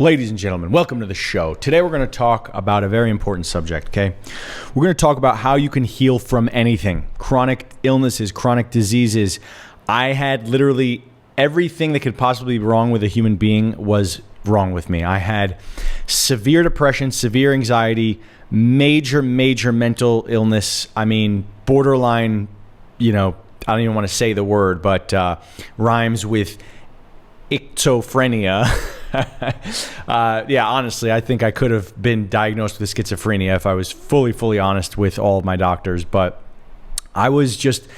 Ladies and gentlemen, welcome to the show. Today we're going to talk about a very important subject, okay? We're going to talk about how you can heal from anything. Chronic illnesses, chronic diseases. I had literally everything that could possibly be wrong with a human being was wrong with me. I had severe depression, severe anxiety, major mental illness. I mean, borderline, I don't even want to say the word, but rhymes with schizophrenia. Honestly, I think I could have been diagnosed with schizophrenia if I was fully honest with all of my doctors. But I was just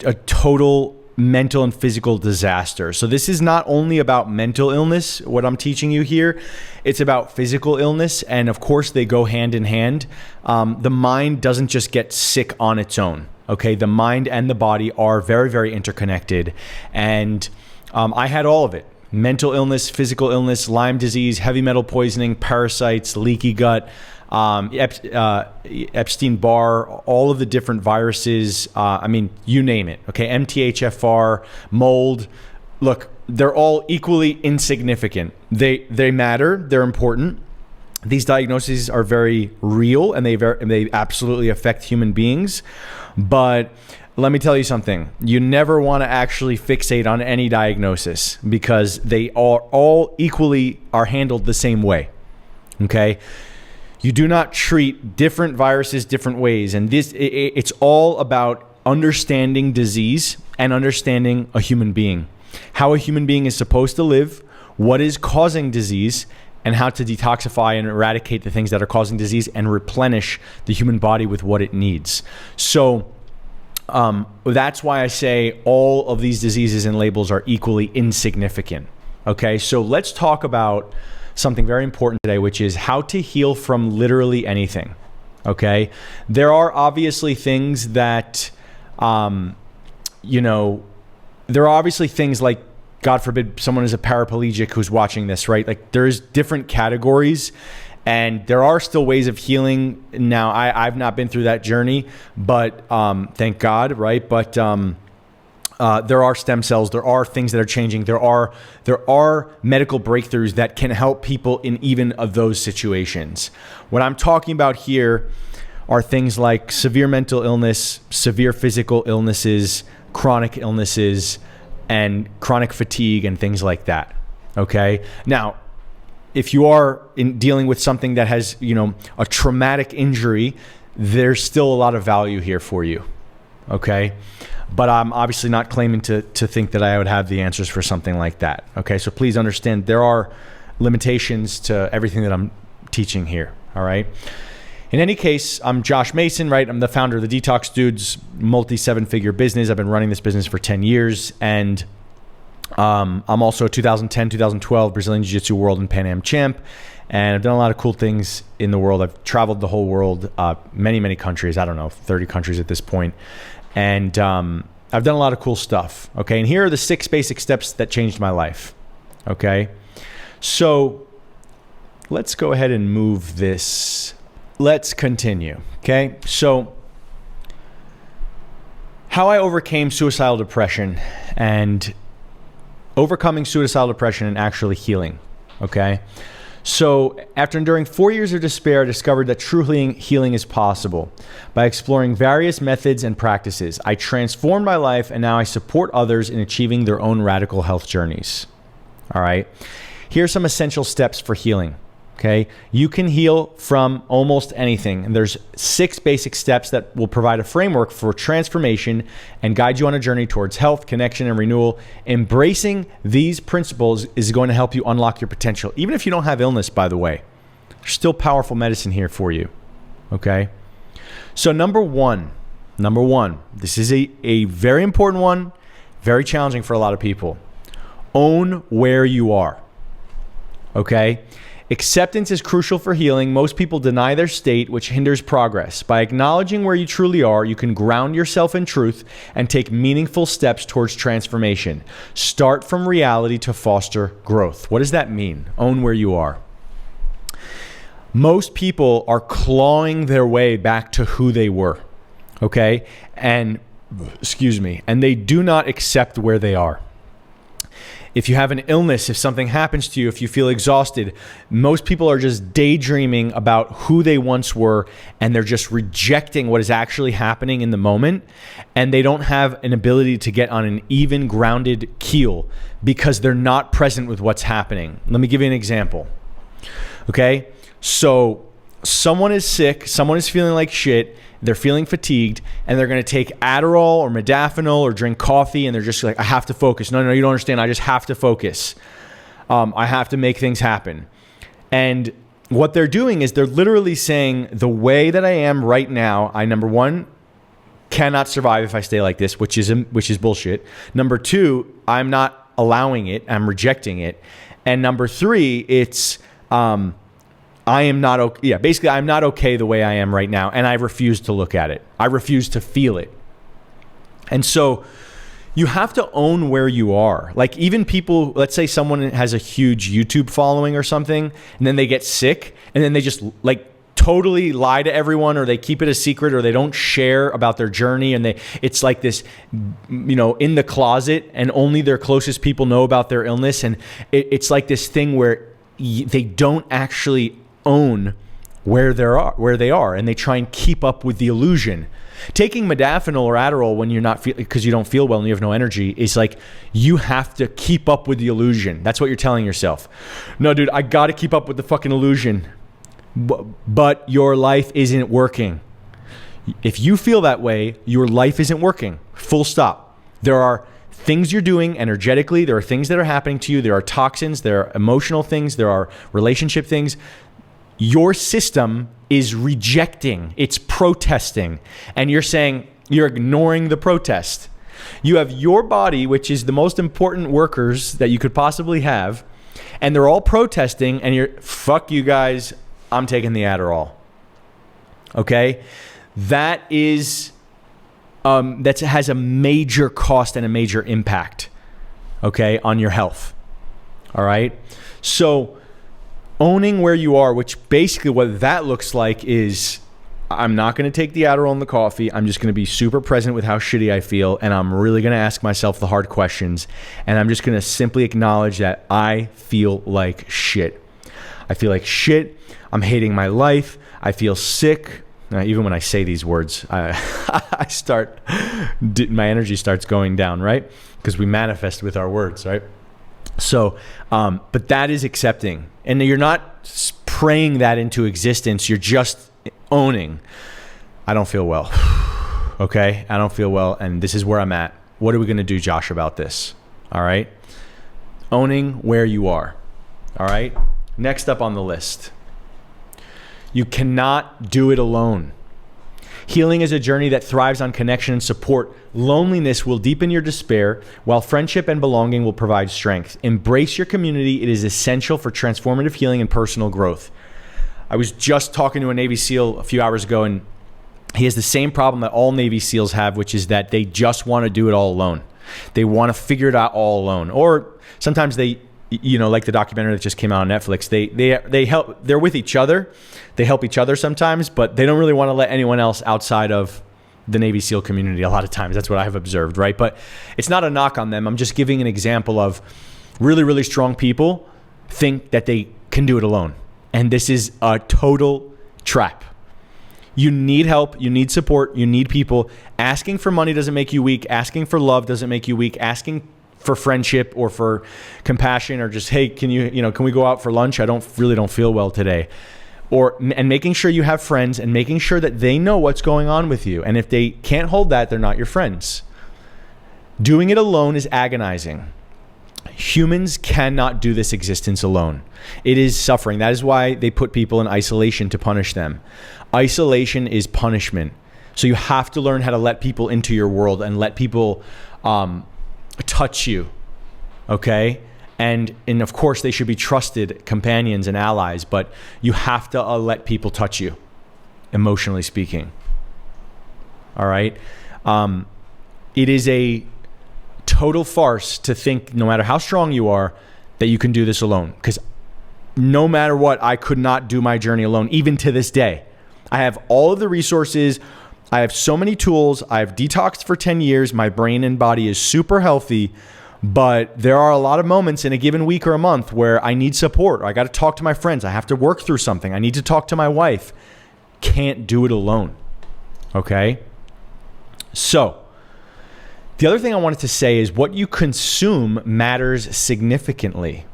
a total mental and physical disaster. So this is not only about mental illness, what I'm teaching you here, it's about physical illness. And of course, they go hand in hand. The mind doesn't just get sick on its own. Okay, the mind and the body are very interconnected. And I had all of it. Mental illness, physical illness, Lyme disease, heavy metal poisoning, parasites, leaky gut, Epstein-Barr, all of the different viruses. You name it. Okay, MTHFR, mold. Look, they're all equally insignificant. They matter. They're important. These diagnoses are very real, and they absolutely affect human beings. But let me tell you something. You never want to actually fixate on any diagnosis because they all equally are handled the same way. Okay? You do not treat different viruses different ways. And it's all about understanding disease and understanding a human being. How a human being is supposed to live, what is causing disease, and how to detoxify and eradicate the things that are causing disease and replenish the human body with what it needs. So that's why I say all of these diseases and labels are equally insignificant. Okay, so let's talk about something very important today, which is how to heal from literally anything. Okay, there are obviously things that, there are obviously things like, God forbid, someone is a paraplegic who's watching this, right? Like there's different categories. And there are still ways of healing. Now, I've not been through that journey, but thank God, right? But there are stem cells. There are things that are changing. There are medical breakthroughs that can help people in even of those situations. What I'm talking about here are things like severe mental illness, severe physical illnesses, chronic illnesses, and chronic fatigue and things like that. Okay? Now, if you are dealing with something that has, a traumatic injury, there's still a lot of value here for you, okay? But I'm obviously not claiming to think that I would have the answers for something like that, okay? So please understand there are limitations to everything that I'm teaching here, all right? In any case, I'm Josh Mason, right? I'm the founder of the Detox Dudes, multi-seven-figure business. I've been running this business for 10 years, and I'm also a 2010, 2012 Brazilian Jiu-Jitsu World and Pan Am champ, and I've done a lot of cool things in the world. I've traveled the whole world, many countries. I don't know, 30 countries at this point. And I've done a lot of cool stuff, okay? And here are the 6 basic steps that changed my life, okay? So let's go ahead and move this. Let's continue, okay? So how I overcame suicidal depression and overcoming suicidal depression and actually healing, okay? So after enduring 4 years of despair, I discovered that true healing is possible. By exploring various methods and practices, I transformed my life, and now I support others in achieving their own radical health journeys. All right? Here are some essential steps for healing. Okay, you can heal from almost anything. And there's 6 basic steps that will provide a framework for transformation and guide you on a journey towards health, connection, and renewal. Embracing these principles is going to help you unlock your potential. Even if you don't have illness, by the way, there's still powerful medicine here for you. Okay. So number one, this is a very important one, very challenging for a lot of people. Own where you are. Okay. Acceptance is crucial for healing. Most people deny their state, which hinders progress. By acknowledging where you truly are, you can ground yourself in truth and take meaningful steps towards transformation. Start from reality to foster growth. What does that mean? Own where you are. Most people are clawing their way back to who they were, okay? And they do not accept where they are. If you have an illness, if something happens to you, if you feel exhausted, most people are just daydreaming about who they once were, and they're just rejecting what is actually happening in the moment, and they don't have an ability to get on an even, grounded keel because they're not present with what's happening. Let me give you an example. Okay? So someone is sick, someone is feeling like shit, they're feeling fatigued, and they're going to take Adderall or modafinil or drink coffee, and they're just like, I have to focus. No, you don't understand. I just have to focus. I have to make things happen. And what they're doing is they're literally saying, the way that I am right now, I, number one, cannot survive if I stay like this, which is bullshit. Number two, I'm not allowing it. I'm rejecting it. And number three, it's I am not okay. Yeah, basically, I'm not okay the way I am right now, and I refuse to look at it. I refuse to feel it. And so you have to own where you are. Like, even people, let's say someone has a huge YouTube following or something, and then they get sick, and then they just like totally lie to everyone, or they keep it a secret, or they don't share about their journey, and it's like this, in the closet, and only their closest people know about their illness. And it's like this thing where they don't actually own where they are, and they try and keep up with the illusion. Taking modafinil or Adderall when you're not because you don't feel well and you have no energy is like, you have to keep up with the illusion. That's what you're telling yourself. No, dude, I got to keep up with the fucking illusion. But your life isn't working. If you feel that way, your life isn't working. Full stop. There are things you're doing energetically. There are things that are happening to you. There are toxins. There are emotional things. There are relationship things. Your system is rejecting. It's protesting. And you're saying you're ignoring the protest. You have your body, which is the most important workers that you could possibly have, and they're all protesting, and you're, fuck you guys, I'm taking the Adderall. Okay? That is, that has a major cost and a major impact, okay, on your health. All right? So owning where you are, which basically what that looks like is, I'm not going to take the Adderall and the coffee. I'm just going to be super present with how shitty I feel, and I'm really going to ask myself the hard questions, and I'm just going to simply acknowledge that I feel like shit. I feel like shit. I'm hating my life. I feel sick. Even when I say these words, my energy starts going down, right? Because we manifest with our words, right? So, but that is accepting. And you're not praying that into existence. You're just owning, I don't feel well. Okay? I don't feel well, and this is where I'm at. What are we going to do, Josh, about this? All right? Owning where you are. All right? Next up on the list. You cannot do it alone. Healing is a journey that thrives on connection and support. Loneliness will deepen your despair, while friendship and belonging will provide strength. Embrace your community. It is essential for transformative healing and personal growth. I was just talking to a Navy SEAL a few hours ago, and he has the same problem that all Navy SEALs have, which is that they just want to do it all alone. They want to figure it out all alone. Or sometimes they, like the documentary that just came out on Netflix, they help, they're with each other. They help each other sometimes, but they don't really want to let anyone else outside of the Navy SEAL community a lot of times. That's what I have observed, right? But it's not a knock on them. I'm just giving an example of really, really strong people think that they can do it alone. And this is a total trap. You need help. You need support. You need people. Asking for money doesn't make you weak. Asking for love doesn't make you weak. Asking for friendship or for compassion, or just, hey, can we go out for lunch? I don't feel well today. And making sure you have friends and making sure that they know what's going on with you. And if they can't hold that, they're not your friends. Doing it alone is agonizing. Humans cannot do this existence alone. It is suffering. That is why they put people in isolation, to punish them. Isolation is punishment. So you have to learn how to let people into your world and let people touch you. Okay? And of course, they should be trusted companions and allies, but you have to let people touch you, emotionally speaking. All right? It is a total farce to think, no matter how strong you are, that you can do this alone. Because no matter what, I could not do my journey alone, even to this day. I have all of the resources. I have so many tools. I've detoxed for 10 years. My brain and body is super healthy. But there are a lot of moments in a given week or a month where I need support. I got to talk to my friends. I have to work through something. I need to talk to my wife. Can't do it alone. Okay? So, the other thing I wanted to say is what you consume matters significantly.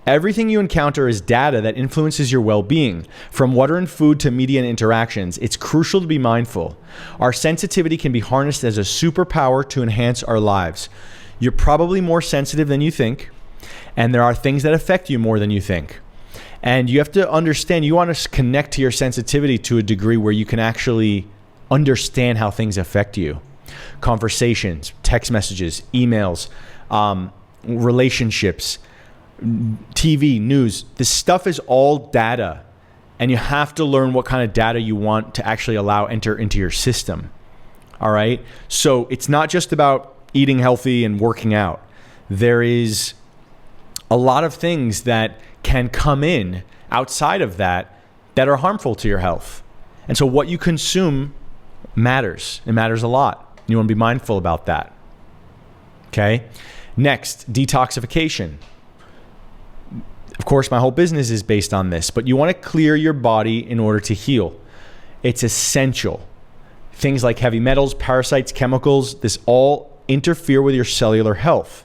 Everything you encounter is data that influences your well-being. From water and food to media and interactions, it's crucial to be mindful. Our sensitivity can be harnessed as a superpower to enhance our lives. You're probably more sensitive than you think, and there are things that affect you more than you think. And you have to understand, you want to connect to your sensitivity to a degree where you can actually understand how things affect you. Conversations, text messages, emails, relationships, TV, news. This stuff is all data, and you have to learn what kind of data you want to actually allow enter into your system. All right? So it's not just about eating healthy and working out. There is a lot of things that can come in outside of that that are harmful to your health. And so what you consume matters. It matters a lot. You want to be mindful about that. Okay? Next, detoxification. Of course, my whole business is based on this, but you want to clear your body in order to heal. It's essential. Things like heavy metals, parasites, chemicals, this all interfere with your cellular health,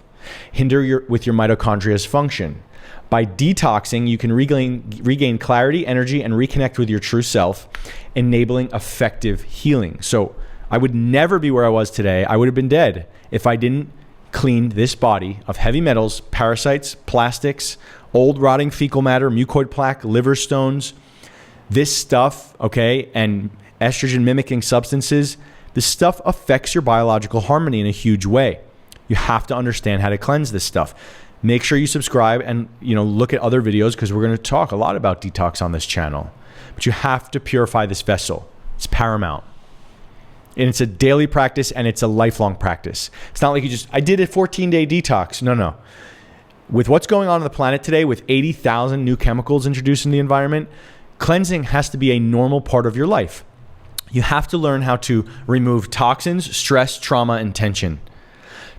hinder with your mitochondria's function. By detoxing, you can regain clarity, energy, and reconnect with your true self, enabling effective healing. So I would never be where I was today. I would have been dead if I didn't clean this body of heavy metals, parasites, plastics, old rotting fecal matter, mucoid plaque, liver stones, this stuff, okay, and estrogen mimicking substances. This stuff affects your biological harmony in a huge way. You have to understand how to cleanse this stuff. Make sure you subscribe and look at other videos, because we're going to talk a lot about detox on this channel. But you have to purify this vessel. It's paramount. And it's a daily practice, and it's a lifelong practice. It's not like I did a 14-day detox. No. With what's going on the planet today, with 80,000 new chemicals introduced in the environment, cleansing has to be a normal part of your life. You have to learn how to remove toxins, stress, trauma, and tension.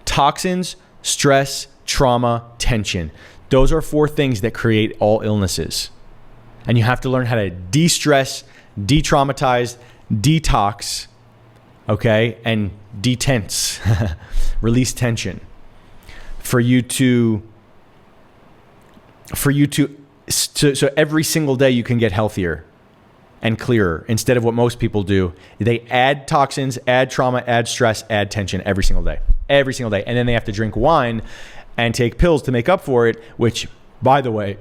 Toxins, stress, trauma, tension. Those are 4 things that create all illnesses. And you have to learn how to de-stress, de-traumatize, detox, okay, and detense, release tension so every single day you can get healthier and clearer, instead of what most people do. They add toxins, add trauma, add stress, add tension every single day. And then they have to drink wine and take pills to make up for it, which, by the way,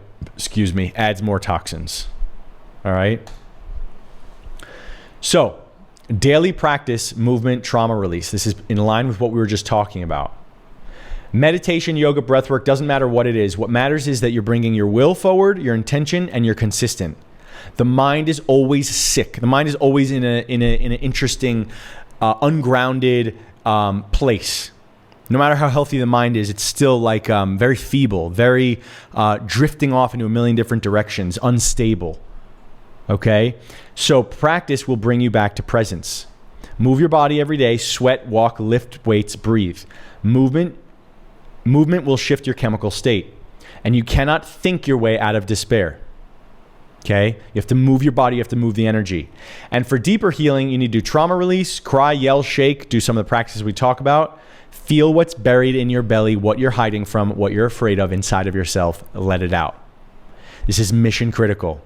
adds more toxins. All right? So, daily practice, movement, trauma release. This is in line with what we were just talking about. Meditation, yoga, breathwork, doesn't matter what it is. What matters is that you're bringing your will forward, your intention, and you're consistent. The mind is always sick. The mind is always in an interesting, ungrounded place. No matter how healthy the mind is, it's still like very feeble, very drifting off into a million different directions, unstable. Okay? So practice will bring you back to presence. Move your body every day, sweat, walk, lift weights, breathe. Movement will shift your chemical state. And you cannot think your way out of despair. Okay? You have to move your body, you have to move the energy. And for deeper healing, you need to do trauma release, cry, yell, shake, do some of the practices we talk about. Feel what's buried in your belly, what you're hiding from, what you're afraid of inside of yourself. Let it out. This is mission critical.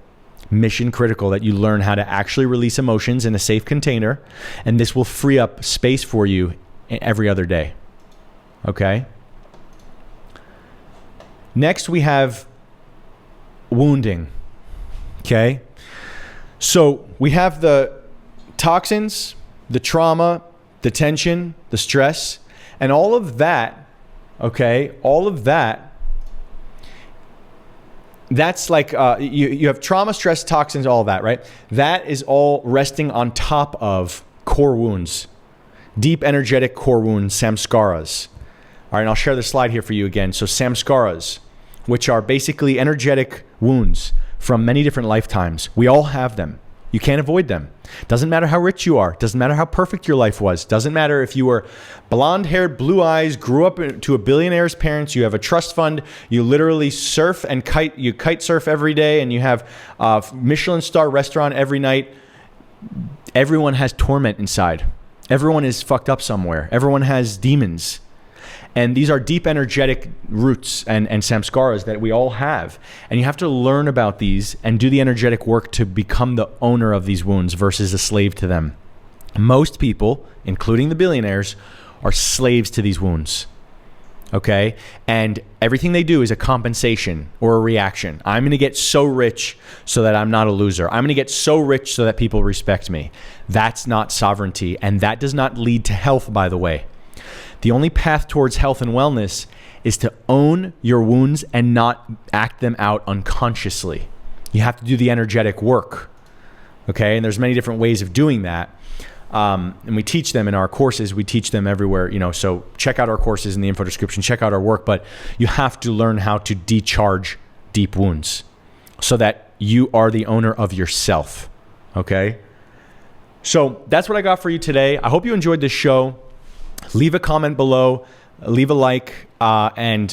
Mission critical that you learn how to actually release emotions in a safe container, and this will free up space for you every other day. Okay? Next, we have wounding. Okay? So we have the toxins, the trauma, the tension, the stress, and all of that, okay, that's like, you have trauma, stress, toxins, all of that, right? That is all resting on top of core wounds, deep energetic core wounds, samskaras. All right, and I'll share the slide here for you again. So samskaras, which are basically energetic wounds from many different lifetimes. We all have them. You can't avoid them. Doesn't matter how rich you are. Doesn't matter how perfect your life was. Doesn't matter if you were blonde-haired, blue eyes, grew up to a billionaire's parents, you have a trust fund, you literally surf and kite surf every day, and you have a Michelin star restaurant every night. Everyone has torment inside. Everyone is fucked up somewhere. Everyone has demons. And these are deep energetic roots and samskaras that we all have. And you have to learn about these and do the energetic work to become the owner of these wounds versus a slave to them. Most people, including the billionaires, are slaves to these wounds. Okay? And everything they do is a compensation or a reaction. I'm going to get so rich so that I'm not a loser. I'm going to get so rich so that people respect me. That's not sovereignty. And that does not lead to health, by the way. The only path towards health and wellness is to own your wounds and not act them out unconsciously. You have to do the energetic work, okay? And there's many different ways of doing that. And we teach them in our courses. We teach them everywhere, so check out our courses in the info description. Check out our work. But you have to learn how to decharge deep wounds so that you are the owner of yourself, okay? So that's what I got for you today. I hope you enjoyed this show. Leave a comment below, leave a like, and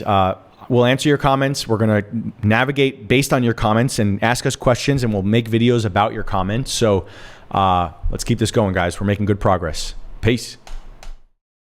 we'll answer your comments. We're going to navigate based on your comments and ask us questions, and we'll make videos about your comments. So let's keep this going, guys. We're making good progress. Peace.